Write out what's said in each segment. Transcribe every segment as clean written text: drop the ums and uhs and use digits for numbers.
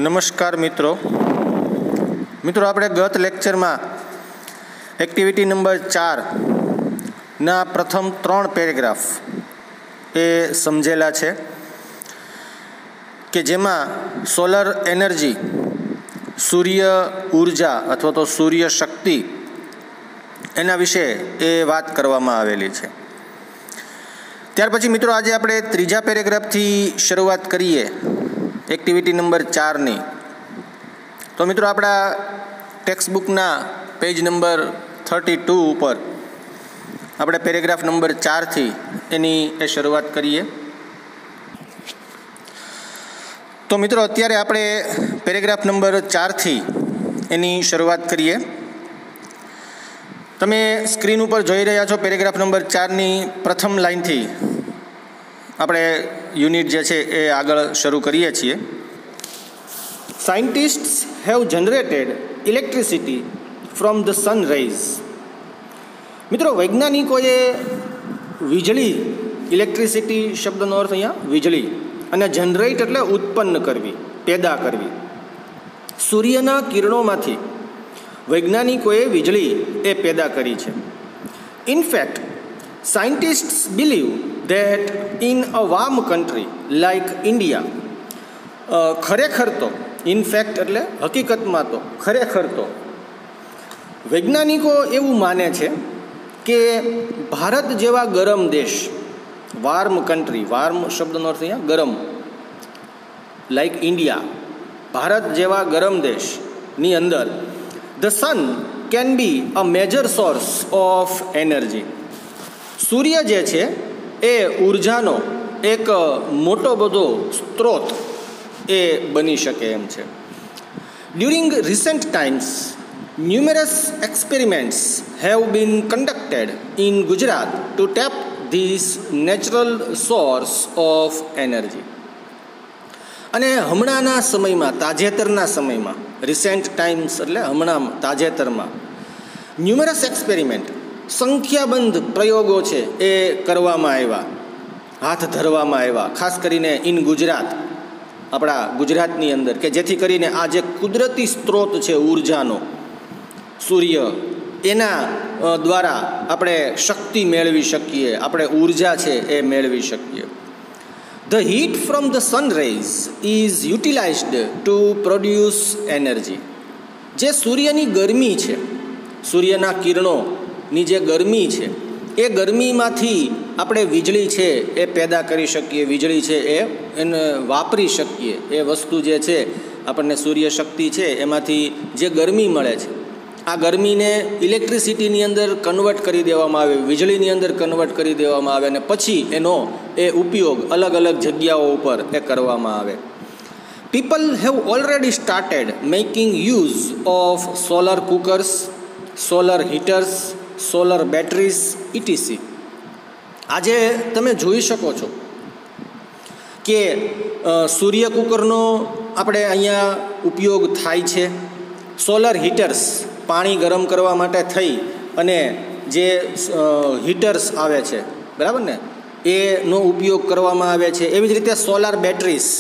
નમસ્કાર મિત્રો આપણે ગત લેક્ચરમાં એક્ટિવિટી નંબર 4ના પ્રથમ 3 પેરેગ્રાફ એ સમજેલા છે કે જેમાં સોલર એનર્જી, સૂર્ય ઉર્જા અથવા તો સૂર્ય શક્તિ એના વિશે એ વાત કરવામાં આવેલી છે. ત્યાર પછી મિત્રો આજે આપણે ત્રીજા પેરેગ્રાફથી શરૂઆત કરીએ એક્ટિવિટી નંબર 4ની. તો મિત્રો આપણા ટેક્સ્ટબુકના પેજ નંબર 32 ઉપર આપણે પેરેગ્રાફ નંબર 4થી એની એ શરૂઆત કરીએ. તો મિત્રો અત્યારે આપણે પેરેગ્રાફ નંબર 4થી એની શરૂઆત કરીએ. તમે સ્ક્રીન ઉપર જોઈ રહ્યા છો પેરેગ્રાફ નંબર 4ની પ્રથમ લાઇનથી આપણે યુનિટ જે છે એ આગળ શરૂ કરીએ છીએ. Scientists have generated electricity from the sun rays. મિત્રો વૈજ્ઞાનિકોએ વીજળી, ઇલેક્ટ્રિસિટી શબ્દનો અર્થ અહીંયા વીજળી, અને જનરેટ એટલે ઉત્પન્ન કરવી, પેદા કરવી. સૂર્યના કિરણોમાંથી વૈજ્ઞાનિકોએ વીજળી એ પેદા કરી છે. In fact scientists believe that in a warm country like India, ખરેખર તો, ઇનફેક્ટ એટલે હકીકતમાં તો, ખરેખર તો વૈજ્ઞાનિકો એવું માને છે કે ભારત જેવા ગરમ દેશ, વાર્મ કન્ટ્રી, વાર્મ શબ્દનો અર્થ અહીંયા ગરમ, લાઈક ઇન્ડિયા, ભારત જેવા ગરમ દેશની અંદર the sun can be a major source of energy. સૂર્ય જે છે એ ઉર્જાનો એક મોટો બધો સ્ત્રોત એ બની શકે એમ છે. During recent times numerous experiments have been conducted in Gujarat to tap this natural source of energy. અને હમણાંના સમયમાં, તાજેતરના સમયમાં, રિસેન્ટ ટાઈમ્સ એટલે હમણાં તાજેતરમાં, ન્યુમેરસ એક્સપેરિમેન્ટ, સંખ્યાબંધ પ્રયોગો છે એ કરવામાં આવ્યા, હાથ ધરવામાં આવ્યા, ખાસ કરીને ઇન ગુજરાત, આપણા ગુજરાતની અંદર, કે જેથી કરીને આ જે કુદરતી સ્ત્રોત છે ઉર્જાનો, સૂર્ય, એના દ્વારા આપણે શક્તિ મેળવી શકીએ, આપણે ઉર્જા છે એ મેળવી શકીએ. The heat from the sun rays is utilized to produce energy. જે સૂર્યની ગરમી છે, સૂર્યના કિરણોની જે ગરમી છે, એ ગરમીમાંથી આપણે વીજળી છે એ પેદા કરી શકીએ, વીજળી છે એને વાપરી શકીએ. એ વસ્તુ જે છે આપણને સૂર્ય શક્તિ છે એમાંથી જે ગરમી મળે છે, આ ગરમીને ઇલેક્ટ્રિસિટીની અંદર કન્વર્ટ કરી દેવામાં આવે, વીજળીની અંદર કન્વર્ટ કરી દેવામાં આવે, અને પછી એનો એ ઉપયોગ અલગ અલગ જગ્યાઓ ઉપર એ કરવામાં આવે. People have already started making use of solar cookers, solar હીટર્સ, solar batteries etc. આજે તમે જોઈ શકો છો કે સૂર્ય કુકરનો આપણે અહીંયા ઉપયોગ થાય છે. સોલર હીટર્સ, પાણી ગરમ કરવા માટે થઈ અને જે હીટર્સ આવે છે, બરાબર ને, એનો ઉપયોગ કરવામાં આવે છે. એવી જ રીતે સોલાર બેટરીઝ,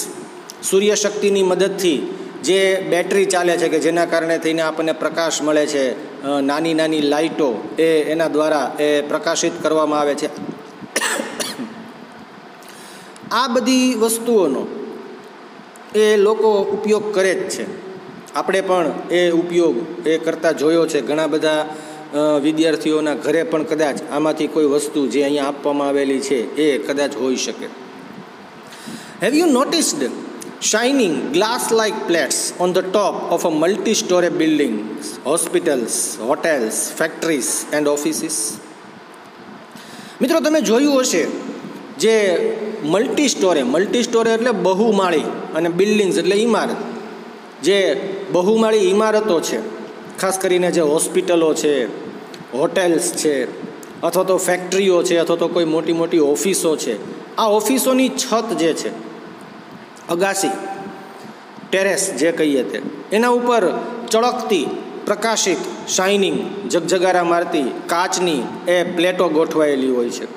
સૂર્યશક્તિની મદદથી જે બેટરી ચાલે છે કે જેના કારણે થઈને આપણને પ્રકાશ મળે છે, નાની નાની લાઇટો એના દ્વારા એ પ્રકાશિત કરવામાં આવે છે. આ બધી વસ્તુઓનો એ લોકો ઉપયોગ કરે જ છે. આપણે પણ એ ઉપયોગ એ કરતા જોયો છે. ઘણા બધા વિદ્યાર્થીઓના ઘરે પણ કદાચ આમાંથી કોઈ વસ્તુ જે અહીંયા આપવામાં આવેલી છે એ કદાચ હોઈ શકે. Have you noticed shining glass-like plates on the top of a multi-story buildings, hospitals, hotels, factories and offices? મિત્રો તમે જોયું હશે જે મલ્ટી સ્ટોરી એટલે બહુમાળી, અને બિલ્ડિંગ્સ એટલે ઇમારત, જે બહુમાળી ઇમારતો છે, ખાસ કરીને જે હોસ્પિટલો છે, હોટેલ્સ છે, અથવા તો ફેક્ટરીઓ છે, અથવા તો કોઈ મોટી મોટી ઓફિસો છે, આ ઓફિસોની છત જે છે, અગાસી, ટેરેસ જે કહીએ તે, એના ઉપર ચળકતી, પ્રકાશિત, શાઇનિંગ, જગજગારા મારતી કાચની એ પ્લેટો ગોઠવાયેલી હોય છે.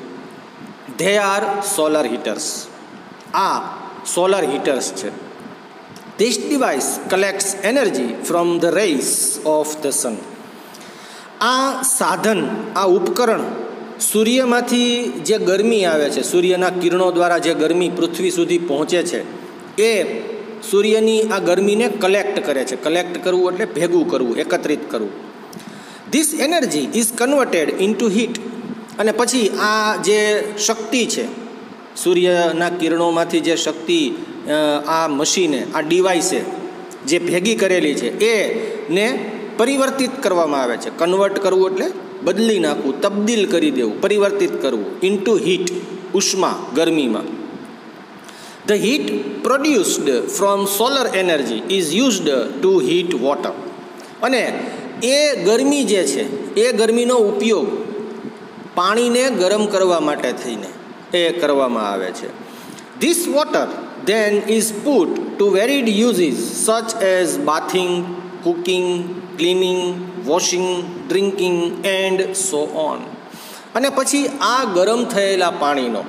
They are solar હીટર્સ. આ સોલર હીટર્સ છે. This device collects energy from the rays of the sun. આ સાધન, આ ઉપકરણ સૂર્યમાંથી જે ગરમી આવે છે, સૂર્યના કિરણો દ્વારા જે ગરમી પૃથ્વી સુધી પહોંચે છે, એ સૂર્યની આ ગરમીને કલેક્ટ કરે છે. કલેક્ટ કરવું એટલે ભેગું કરવું, એકત્રિત કરવું. This energy is converted into heat. અને પછી આ જે શક્તિ છે, સૂર્યના કિરણોમાંથી જે શક્તિ આ મશીને, આ ડિવાઇસે જે ભેગી કરેલી છે એને પરિવર્તિત કરવામાં આવે છે. કન્વર્ટ કરવું એટલે બદલી નાખવું, તબદીલ કરી દેવું, પરિવર્તિત કરવું. ઇન્ટુ હીટ, ઉષ્મા, ગરમીમાં. The heat produced from solar energy is used to heat water. અને એ ગરમી જે છે, એ ગરમીનો ઉપયોગ પાણીને ગરમ કરવા માટે થઈને એ કરવામાં આવે છે. This water then is put to varied uses such as bathing, cooking, cleaning, washing, drinking and so on. અને પછી આ ગરમ થયેલા પાણીનો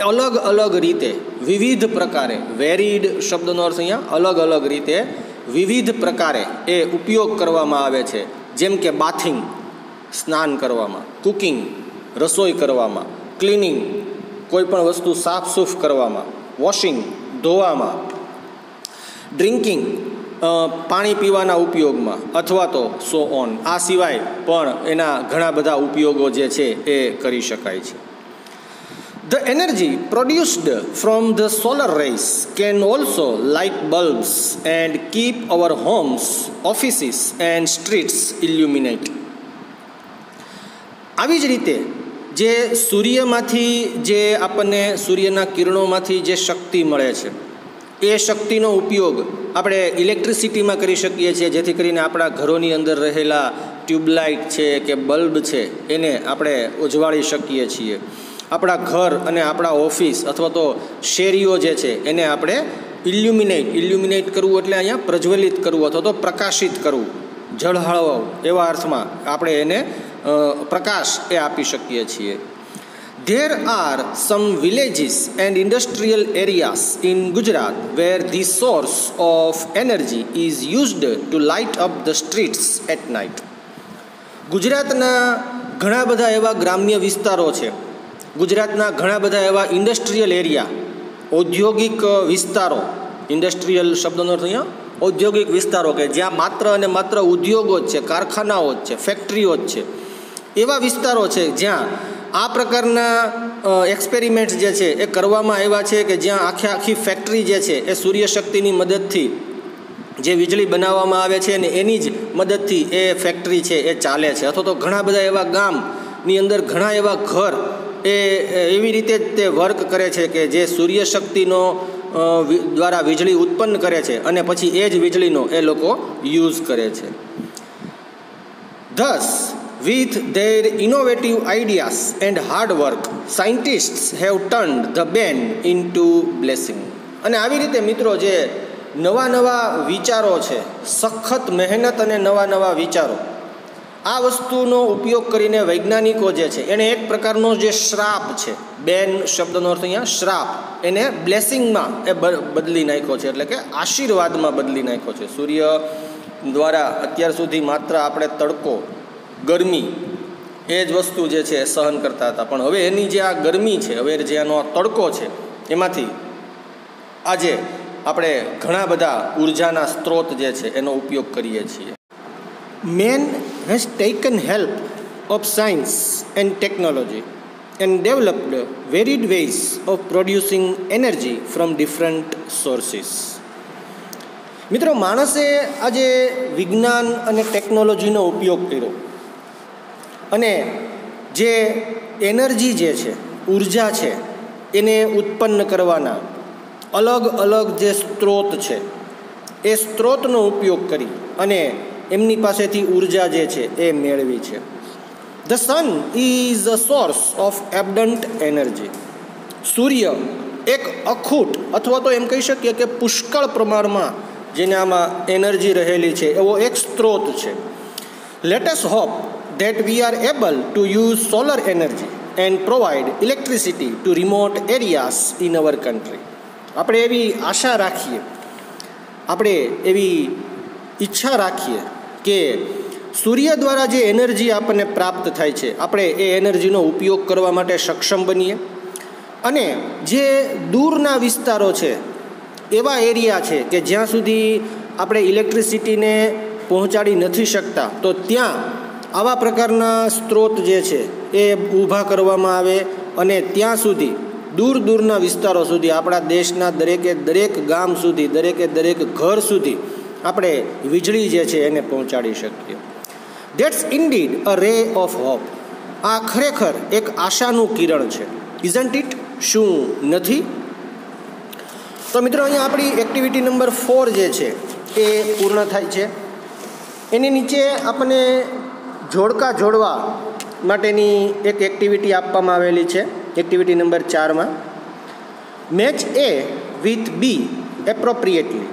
અલગ અલગ રીતે, વિવિધ પ્રકારે, વેરીડ શબ્દનો અર્થ અહીંયા અલગ અલગ રીતે, વિવિધ પ્રકારે એ ઉપયોગ કરવામાં આવે છે. જેમ કે બાથિંગ, સ્નાન કરવામાં, કુકિંગ, રસોઈ કરવામાં, ક્લિનિંગ, કોઈ પણ વસ્તુ સાફસૂફ કરવામાં, વોશિંગ, ધોવામાં, ડ્રિંકિંગ, પાણી પીવાના ઉપયોગમાં, અથવા તો સો ઓન. આ સિવાય પણ એના ઘણા બધા ઉપયોગો જે છે એ કરી શકાય છે. The energy produced from the solar rays can also light bulbs and keep our homes, offices and streets illuminate. આવી જ રીતે જે સૂર્યમાંથી, જે આપણને સૂર્યના કિરણોમાંથી જે શક્તિ મળે છે, એ શક્તિનો ઉપયોગ આપણે ઇલેક્ટ્રિસિટીમાં કરી શકીએ છીએ, જેથી કરીને આપણા ઘરોની અંદર રહેલા ટ્યુબલાઇટ છે કે બલ્બ છે એને આપણે ઉજવાળી શકીએ છીએ. આપણા ઘર અને આપણા ઓફિસ અથવા તો શેરીઓ જે છે એને આપણે ઇલ્યુમિનેટ કરવું એટલે અહીંયા પ્રજ્વલિત કરવું અથવા તો પ્રકાશિત કરવું, ઝળહળવું, એવા અર્થમાં આપણે એને પ્રકાશ એ આપી શકીએ છીએ. There are some villages and industrial areas in Gujarat where the source of energy is used to light up the streets at night. ગુજરાતના ઘણા બધા એવા ગ્રામ્ય વિસ્તારો છે, ગુજરાતના ઘણા બધા એવા ઇન્ડસ્ટ્રીયલ એરિયા, ઔદ્યોગિક વિસ્તારો, ઇન્ડસ્ટ્રીયલ શબ્દનો અર્થ અહીંયા ઔદ્યોગિક વિસ્તારો, કે જ્યાં માત્ર અને માત્ર ઉદ્યોગો જ છે, કારખાનાઓ જ છે, ફેક્ટરીઓ જ છે, એવા વિસ્તારો છે જ્યાં આ પ્રકારના એક્સપેરિમેન્ટ્સ જે છે એ કરવામાં આવ્યા છે, કે જ્યાં આખી ફેક્ટરી જે છે એ સૂર્યશક્તિની મદદથી જે વીજળી બનાવવામાં આવે છે અને એની જ મદદથી એ ફેક્ટરી છે એ ચાલે છે. અથવા તો ઘણા બધા એવા ગામની અંદર ઘણા એવા ઘર એ એવી રીતે તે વર્ક કરે છે કે જે સૂર્યશક્તિનો દ્વારા વીજળી ઉત્પન્ન કરે છે અને પછી એ જ વીજળીનો એ લોકો યુઝ કરે છે. Thus, with their innovative ideas and hard work, scientists have turned the ban into blessing. અને આવી રીતે મિત્રો જે નવા નવા વિચારો છે, સખત મહેનત અને નવા નવા વિચારો, આ વસ્તુનો ઉપયોગ કરીને વૈજ્ઞાનિકો જે છે એને એક પ્રકારનો જે શ્રાપ છે, બેન શબ્દનો અર્થ અહીંયા શ્રાપ, એને બ્લેસિંગમાં એ બદલી નાખ્યો છે, એટલે કે આશીર્વાદમાં બદલી નાખ્યો છે. સૂર્ય દ્વારા અત્યાર સુધી માત્ર આપણે તડકો, ગરમી એ જ વસ્તુ જે છે સહન કરતા હતા, પણ હવે એની જે આ ગરમી છે, હવે જે આનો તડકો છે, એમાંથી આજે આપણે ઘણા બધા ઉર્જાના સ્ત્રોત જે છે એનો ઉપયોગ કરીએ છીએ. Man has taken help of science and technology and developed varied ways of producing energy from different sources. મિત્રો, માણસે આજે વિજ્ઞાન અને ટેકનોલોજીનો ઉપયોગ કર્યો અને જે એનર્જી જે છે, ઉર્જા છે, એને ઉત્પન્ન કરવાના અલગ અલગ જે સ્ત્રોત છે એ સ્ત્રોતનો ઉપયોગ કરી અને એમની પાસેથી ઉર્જા જે છે એ મેળવી છે. The sun is a source of abundant energy. સૂર્ય એક અખૂટ અથવા તો એમ કહી શકીએ કે પુષ્કળ પ્રમાણમાં જેને આમાં એનર્જી રહેલી છે એવો એક સ્ત્રોત છે. Let us hope that we are able to use solar energy and provide electricity to remote areas in our country. આપણે એવી આશા રાખીએ, આપણે એવી ઈચ્છા રાખીએ કે સૂર્ય દ્વારા જે એનર્જી આપણને પ્રાપ્ત થાય છે, આપણે એ એનર્જીનો ઉપયોગ કરવા માટે સક્ષમ બનીએ અને જે દૂરના વિસ્તારો છે, એવા એરિયા છે કે જ્યાં સુધી આપણે ઇલેક્ટ્રિસિટીને પહોંચાડી નથી શકતા, તો ત્યાં આવા પ્રકારના સ્ત્રોત જે છે એ ઊભા કરવામાં આવે અને ત્યાં સુધી દૂર દૂરના વિસ્તારો સુધી, આપણા દેશના દરેકે દરેક ગામ સુધી, દરેકે દરેક ઘર સુધી આપણે વીજળી જે છે એને પહોંચાડી શકીએ. ધેટ્સ ઇન્ડીડ અ રે ઓફ હોપ. આ ખરેખર એક આશાનું કિરણ છે. Isn't it? શું નથી? તો મિત્રો, અહીંયા આપણી એક્ટિવિટી નંબર 4 જે છે એ પૂર્ણ થાય છે. એની નીચે આપણને જોડકા જોડવા માટેની એક એક્ટિવિટી આપવામાં આવેલી છે. એક્ટિવિટી નંબર 4માં match A with B appropriately.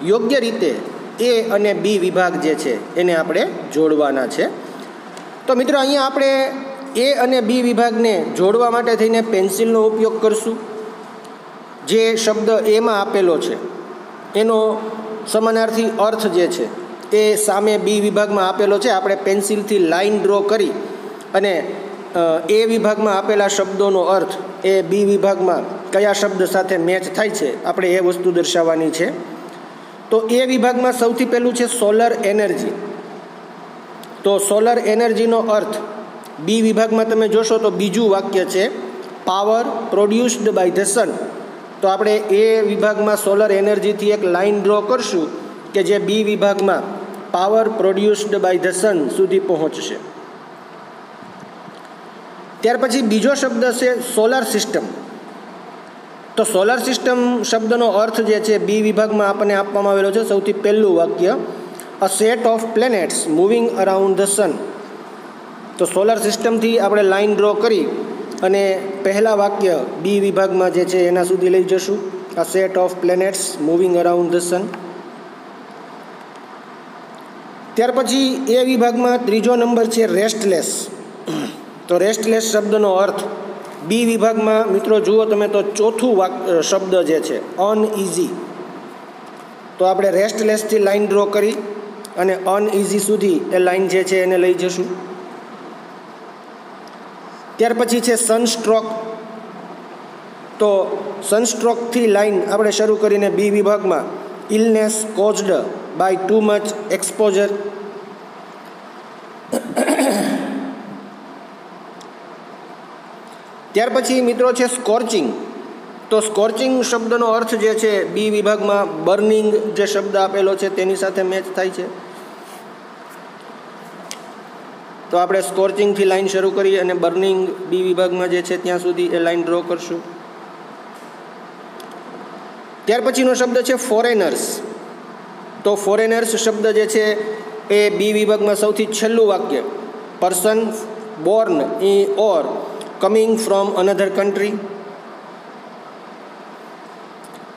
યોગ્ય રીતે એ અને બી વિભાગ જે છે એને આપણે જોડવાના છે. તો મિત્રો, અહીંયા આપણે એ અને બી વિભાગને જોડવા માટે થઈને પેન્સિલનો ઉપયોગ કરશું. જે શબ્દ એમાં આપેલો છે એનો સમાનાર્થી અર્થ જે છે એ સામે બી વિભાગમાં આપેલો છે. આપણે પેન્સિલથી લાઇન ડ્રો કરી અને એ વિભાગમાં આપેલા શબ્દોનો અર્થ એ બી વિભાગમાં કયા શબ્દ સાથે મેચ થાય છે, આપણે એ વસ્તુ દર્શાવવાની છે. તો એ વિભાગમાં સૌથી પહેલું છે સોલર એનર્જી. તો સોલર એનર્જીનો અર્થ બી વિભાગમાં તમે જોશો તો બીજું વાક્ય છે power produced by the sun. તો આપણે એ વિભાગમાં સોલર એનર્જીથી એક લાઇન ડ્રો કરશું કે જે બી વિભાગમાં power produced by the sun સુધી પહોંચશે. ત્યાર પછી બીજો શબ્દ છે સોલાર સિસ્ટમ. તો સોલાર સિસ્ટમ શબ્દનો અર્થ જે છે બી વિભાગમાં આપણને આપવામાં આવેલો છે. સૌથી પહેલું વાક્ય a set of planets moving around the sun. તો સોલાર સિસ્ટમથી આપણે લાઇન ડ્રો કરી અને પહેલા વાક્ય બી વિભાગમાં જે છે એના સુધી લઈ જશું. A set of planets moving around the sun. ત્યાર પછી એ વિભાગમાં ત્રીજો નંબર છે રેસ્ટલેસ. તો રેસ્ટલેસ શબ્દનો અર્થ બી વિભાગમાં મિત્રો જુઓ તમે તો ચોથું શબ્દ જે છે અનઇઝી. તો આપણે રેસ્ટલેસથી લાઇન ડ્રો કરી અને અનઇઝી સુધી એ લાઇન જે છે એને લઈ જશું. ત્યાર પછી છે સનસ્ટ્રોક. તો સનસ્ટ્રોકથી લાઇન આપણે શરૂ કરીને બી વિભાગમાં illness caused by too much exposure. ત્યાર પછી મિત્રો છે સ્કોર્ચિંગ. તો સ્કોર્ચિંગ શબ્દનો અર્થ જે છે બી વિભાગમાં બર્નિંગ જે શબ્દ આપેલો છે તેની સાથે મેચ થાય છે. તો આપણે સ્કોર્ચિંગથી લાઇન શરૂ કરી અને બર્નિંગ બી વિભાગમાં જે છે ત્યાં સુધી એ લાઇન ડ્રો કરશું. ત્યાર પછીનો શબ્દ છે ફોરેનર્સ. તો ફોરેનર્સ શબ્દ જે છે એ બી વિભાગમાં સૌથી છેલ્લું વાક્ય person Born in or coming from another country.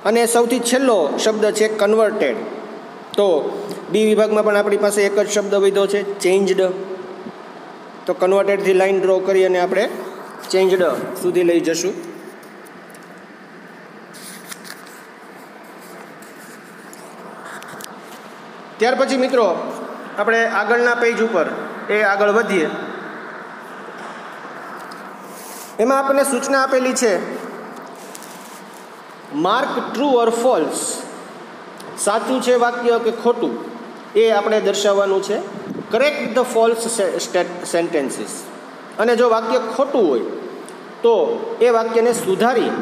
અને સૌથી છેલ્લો શબ્દ છે કન્વર્ટેડ. તો બી વિભાગમાં પણ આપણી પાસે એક જ શબ્દ વધ્યો છે ચેન્જડ. તો કન્વર્ટેડથી લાઇન ડ્રો કરી અને આપણે ચેન્જડ સુધી લઈ જશું. ત્યાર પછી મિત્રો આપણે આગળના પેજ ઉપર આગળ વધીએ. એમાં આપણને સૂચના આપેલી છે માર્ક ટ્રુ ઓર ફોલ્સ. સાચું છે વાક્ય કે ખોટું એ આપણે દર્શાવવાનું છે. Correct the false sentences. અને જો વાક્ય ખોટું હોય તો એ વાક્યને સુધારી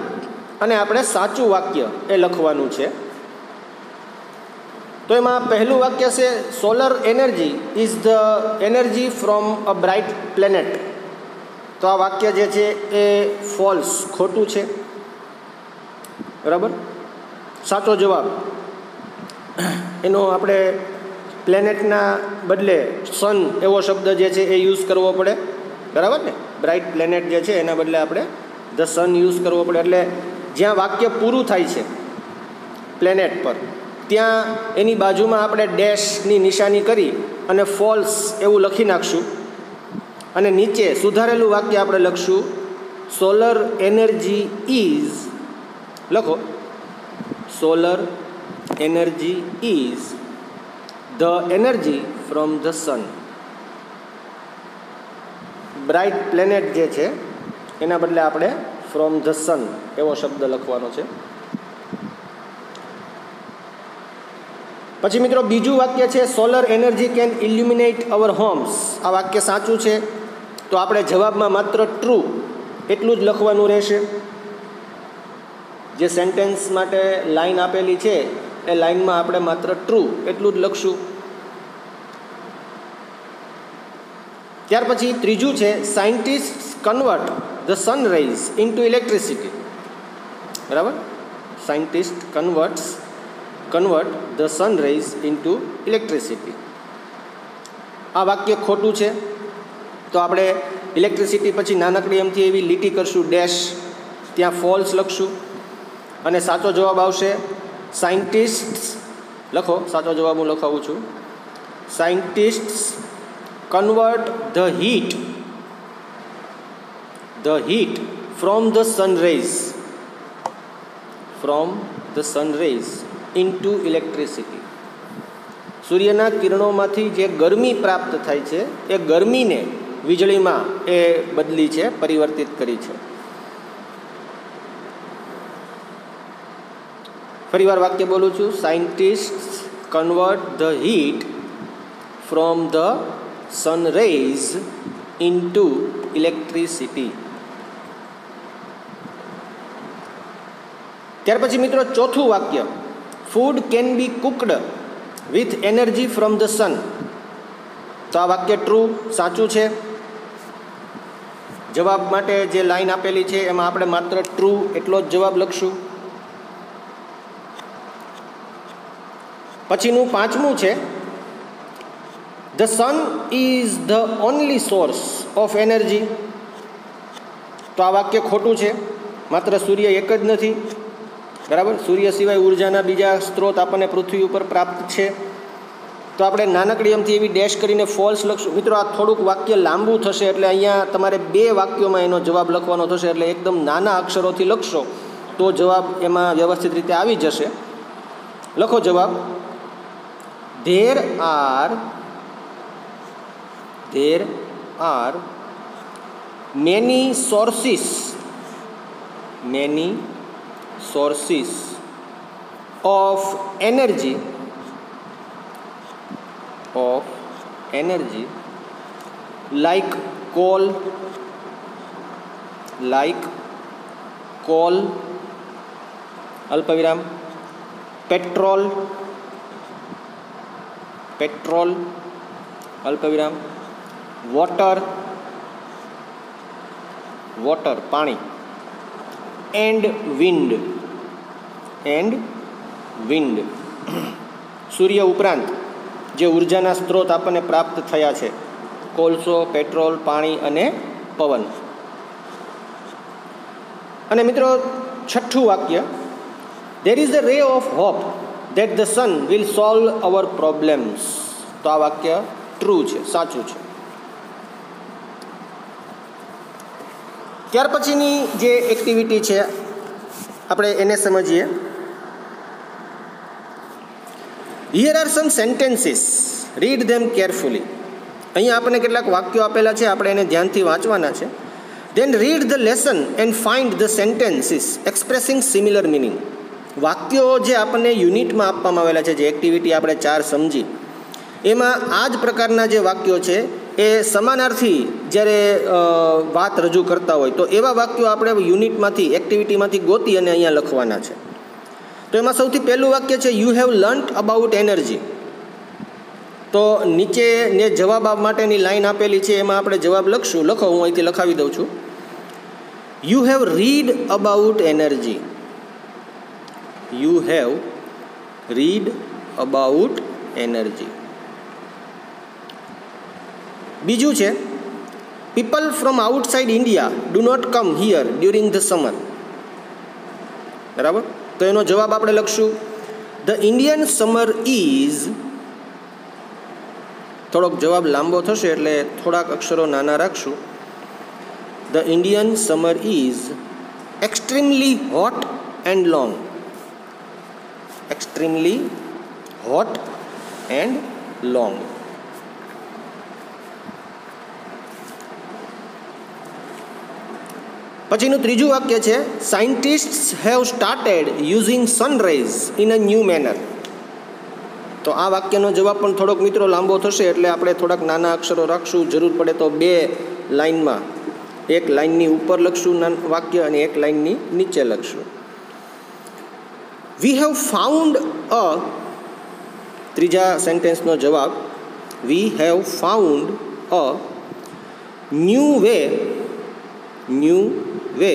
અને આપણે સાચું વાક્ય એ લખવાનું છે. તો એમાં પહેલું વાક્ય છે solar energy is the energy from a bright planet. તો આ વાક્ય જે છે એ ફોલ્સ ખોટું છે. બરાબર. સાચો જવાબ એનો આપણે પ્લેનેટના બદલે સન એવો શબ્દ જે છે એ યુઝ કરવો પડે. બરાબર ને. બ્રાઇટ પ્લેનેટ જે છે એના બદલે આપણે ધ સન યુઝ કરવો પડે. એટલે જ્યાં વાક્ય પૂરું થાય છે પ્લેનેટ પર ત્યાં એની બાજુમાં આપણે ડેશની નિશાની કરી અને ફોલ્સ એવું લખી નાખશું. અને નીચે સુધારેલું વાક્ય આપણે લખશું સોલર એનર્જી ઇઝ. લખો solar energy is the energy from the son. Bright planet જે છે એના બદલે આપણે ફ્રોમ ધ સન એવો શબ્દ લખવાનો છે. પછી મિત્રો બીજું વાક્ય છે solar energy can illuminate our homes. આ વાક્ય સાચું છે તો આપણે જવાબમાં માત્ર ટ્રુ એટલું જ લખવાનું રહેશે. જે સેન્ટેન્સ માટે લાઈન આપેલી છે એ લાઈનમાં આપણે માત્ર ટ્રુ એટલું જ લખશું. ત્યાર પછી ત્રીજું છે scientist convert the sun rays into electricity. બરાબર, scientist convert the sun rays into electricity. આ વાક્ય ખોટું છે તો આપણે ઇલેક્ટ્રિસિટી પછી નાનકડી એમથી એવી લીટી કરશું ડેશ, ત્યાં ફોલ્સ લખશું અને સાચો જવાબ આવશે સાયન્ટિસ્ટ્સ. લખો, સાચો જવાબ હું લખાવું છું. Scientists convert the heat from the sun rays into electricity. સૂર્યના કિરણોમાંથી જે ગરમી પ્રાપ્ત થાય છે એ ગરમીને વીજળીમાં એ બદલી છે, પરિવર્તિત કરી છે. ફરીવાર વાક્ય બોલું છું. Scientist convert the heat from the sun rays into electricity. ત્યાર પછી મિત્રો ચોથું વાક્ય food can be cooked with energy from the sun. તો આ વાક્ય ટ્રુ સાચું છે. જવાબ માટે જે લાઈન આપેલી છે એમાં આપણે માત્ર ટ્રુ એટલો જ જવાબ લખશું. પછીનું પાંચમું છે the sun is the only source of energy. તો આ વાક્ય ખોટું છે. માત્ર સૂર્ય એક જ નથી. બરાબર, સૂર્ય સિવાય ઉર્જાના બીજા સ્ત્રોત આપણને પૃથ્વી ઉપર પ્રાપ્ત છે. તો આપણે નાનકડી એમથી એવી ડેશ કરીને ફોલ્સ લખશું. મિત્રો આ થોડુંક વાક્ય લાંબુ થશે એટલે અહીંયા તમારે 2 વાક્યોમાં એનો જવાબ લખવાનો થશે. એટલે એકદમ નાના અક્ષરોથી લખશો તો જવાબ એમાં વ્યવસ્થિત રીતે આવી જશે. લખો જવાબ. There are many sources of energy like coal, अल्पविराम, पेट्रोल, अल्पविराम, वॉटर, पानी, एंड विंड. सूर्य उपरांत जे ऊर्जाना स्त्रोत आपने प्राप्त थया छे कोळसो, पेट्रोल, पाणी अने पवन. अने मित्रों छठ्ठुं वाक्य there is a ray of hope that the sun will solve our problems. तो आ वाक्य ट्रू है, साचुं है. त्यार पछीनी जे एक्टिविटी है આપણે એને સમજીએ. Here are some sentences. Read them carefully. અહીંયા આપણને કેટલાક વાક્યો આપેલા છે, આપણે એને ધ્યાનથી વાંચવાના છે. Then read the lesson and find the sentences expressing similar meaning. વાક્યો જે આપણને યુનિટમાં આપવામાં આવેલા છે, જે એક્ટિવિટી આપણે 4 સમજી, એમાં આ જ પ્રકારના જે વાક્યો છે એ સમાનાર્થી જ્યારે વાત રજૂ કરતા હોય તો એવા વાક્યો આપણે યુનિટમાંથી, એક્ટિવિટીમાંથી ગોતી અને અહીંયા લખવાના છે. તો એમાં સૌથી પહેલું વાક્ય છે you have learnt about energy. તો નીચે ને જવાબ માટેની લાઈન આપેલી છે એમાં આપણે જવાબ લખશું. લખો, હું અહીંથી લખાવી દઉં છું. You have read about energy. You have read about energy. બીજું છે people from outside India do not come here during the summer. બરાબર, તો એનો જવાબ આપણે લખશું the Indian summer is. થોડોક જવાબ લાંબો થશે એટલે થોડાક અક્ષરો નાના રાખશું. the Indian summer is extremely hot and long. extremely hot and long. પછીનું ત્રીજું વાક્ય છે scientists have started using sunrise in a new manner. તો આ વાક્યનો જવાબ પણ થોડોક મિત્રો લાંબો થશે, એટલે આપણે થોડાક નાના અક્ષરો રાખશું. જરૂર પડે તો 2 લાઇનમાં, એક લાઇનની ઉપર લખશું વાક્ય અને એક લાઇનની નીચે લખશું. વી હેવ ફાઉન્ડ અ, ત્રીજા સેન્ટેન્સનો જવાબ, we have found a new way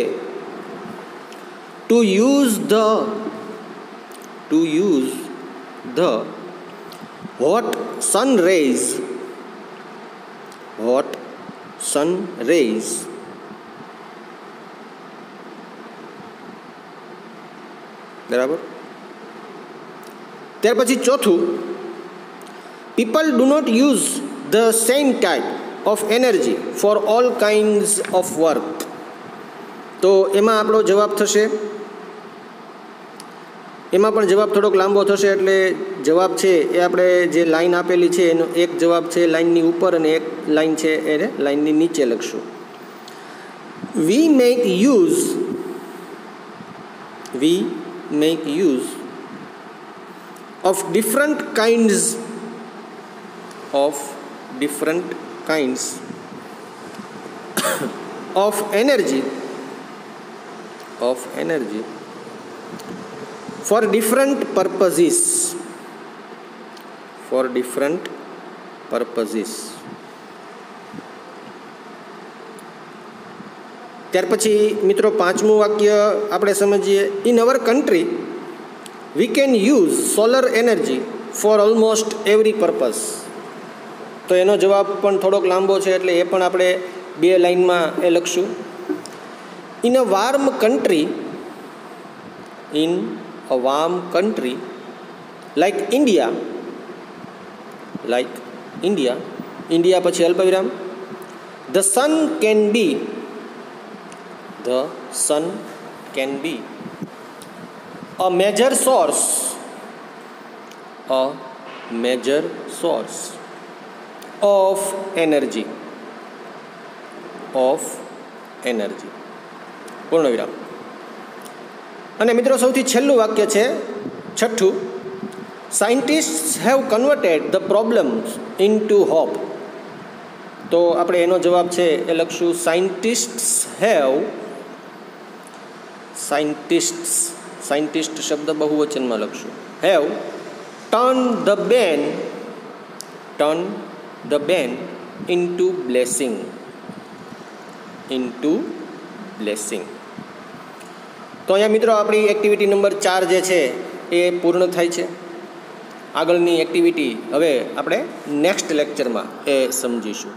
to use the hot sun rays બરાબર. ત્યાર પછી ચોથું, people do not use the same type of energy for all kinds of work. તો એમાં આપણો જવાબ થશે, એમાં પણ જવાબ થોડોક લાંબો થશે, એટલે જવાબ છે એ આપણે જે લાઈન આપેલી છે એનો એક જવાબ છે લાઈનની ઉપર અને એક લાઈન છે એને લાઈનની નીચે લખશું. we make use of different kinds of energy for different purposes. ત્યાર પછી મિત્રો પાંચમું વાક્ય આપણે સમજીએ. In our country we can use solar energy for almost every purpose. તો એનો જવાબ પણ થોડોક લાંબો છે, એટલે એ પણ આપણે 2 લાઇનમાં એ લખશું. In a warm country like India પછી અલ્પવિરામ, the sun can be a major source of energy. પૂર્ણ વિરામ. અને મિત્રો સૌથી છેલ્લું વાક્ય છે છઠ્ઠું, scientists have converted the problems into hope. તો આપણે એનો જવાબ છે એ લખશું સાયન્ટિસ્ટ શબ્દ બહુવચનમાં લખશું. હેવ ટર્ન ધ બેન ઇનટુ બ્લેસિંગ. તો અહીંયા મિત્રો આપણી એક્ટિવિટી નંબર 4 જે છે એ પૂર્ણ થાય છે. આગળની એક્ટિવિટી હવે આપણે નેક્સ્ટ લેક્ચરમાં એ સમજીશું.